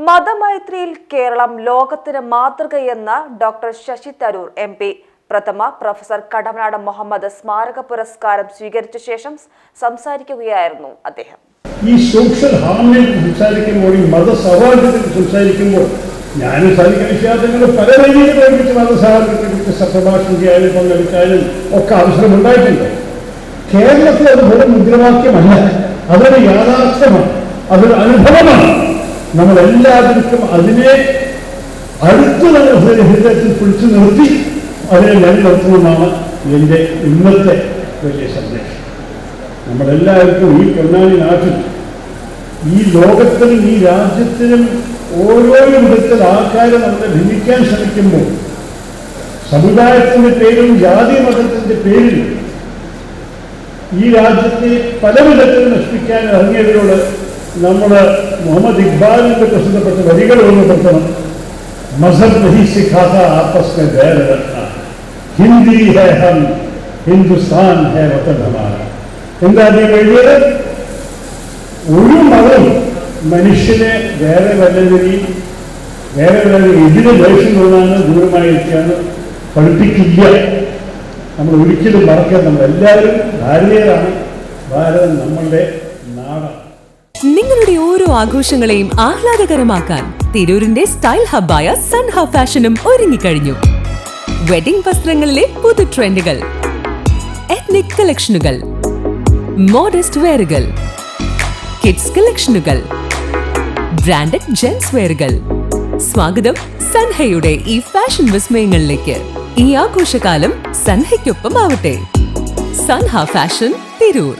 മതമൈത്രിയിൽ കേരളം ലോകത്തിന് മാതൃകയെന്ന് doctor Sasi Tharoor MP. പ്രഥമ professor Kadamanad Muhammad സ്മാരക പുരസ്കാരം സ്വീകരിച്ച ശേഷം സംസാരിക്കുകയായിരുന്നു അദ്ദേഹം. ഈ സോഷ്യൽ ഹാർമണി സംസാരിക്കുമ്പോൾ, മതസൗഹാർദ്ദത്തിൽ സംസാരിക്കുമ്പോൾ ഞാനും സാധിക്കുന്ന പല രീതിയിൽ മതസൗഹാർദ്ദത്തെക്കുറിച്ച് പ്രഭാഷണം ചെയ്യാനും പങ്കെടുക്കാനും ഒക്കെ അവസരമുണ്ടായിട്ടുണ്ട്. കേരളത്തിൽ അത് വെറും മുദ്രാവാക്യമല്ല, അതൊരു യാഥാർത്ഥ്യമാണ്, അതൊരു അനുഭവമാണ്. നമ്മളെല്ലാവർക്കും അതിനെ അടുത്ത് ഹൃദയത്തിൽ പിടിച്ചു നിർത്തി അതിനെ നിലനിർത്തുന്നതാണ് എൻ്റെ ഇന്നത്തെ വലിയ സന്ദേശം. നമ്മളെല്ലാവർക്കും ഈ പൊന്നാനി നാട്ടിൽ, ഈ ലോകത്തിനും ഈ രാജ്യത്തിനും ഓരോ വിധത്തിൽ ആൾക്കാരെ നമ്മളെ ഭിന്നിക്കാൻ ശ്രമിക്കുമ്പോൾ, സമുദായത്തിൻ്റെ പേരിൽ, ജാതി മതത്തിൻ്റെ പേരിൽ ഈ രാജ്യത്തെ പല വിധത്തിൽ നശിപ്പിക്കാൻ ഇറങ്ങിയവരോട് നമ്മൾ മുഹമ്മദ് ഇക്ബാലിന്റെ പ്രസിദ്ധപ്പെട്ട വരികൾ ഓർമ്മപ്പെടുത്തണം. മസബ് നഹി സിഖാത ആപസ് മേ ബൈർ രഖ്ന, ഹിന്ദി ഹൈ ഹം, ഹിന്ദുസ്ഥാൻ ഹൈ വതൻ ഹമാര. എന്താ എഴുതിയത്? ഒരു മതം മനുഷ്യനെ വേറെ വല്ലതിനെയും എതിരെ ദേഷ്യം തോന്നാണ്, ദൂരമായിരിക്കാണ് പഠിപ്പിക്കില്ല. നമ്മൾ ഒരിക്കലും മറക്കാൻ, നമ്മളെല്ലാവരും ഭാരതീയരാണ്. ഭാരതം നമ്മളുടെ നാടാണ്. നിങ്ങളുടെ ഓരോ ആഘോഷങ്ങളെയും ആഹ്ലാദകരമാക്കാൻ തിരൂരിന്റെ സ്റ്റൈൽ ഹബ്ബായ സൻഹ ഫാഷനും ഒരുങ്ങിക്കഴിഞ്ഞു. വെഡിംഗ് വസ്ത്രങ്ങളിലെ പുതു ട്രെൻഡുകൾ, എത്നിക് കളക്ഷനുകൾ, മോഡസ്റ്റ് വെയറുകൾ, കിഡ്സ് കളക്ഷനുകൾ, ബ്രാൻഡഡ് ജെൻസ് വെയറുകൾ. സ്വാഗതം സൻഹയുടെ ഈ ഫാഷൻ വിസ്മയങ്ങളിലേക്ക്. ഈ ആഘോഷകാലം സൻഹയ്ക്കൊപ്പം ആവട്ടെ. സൻഹ ഫാഷൻ, തിരൂർ.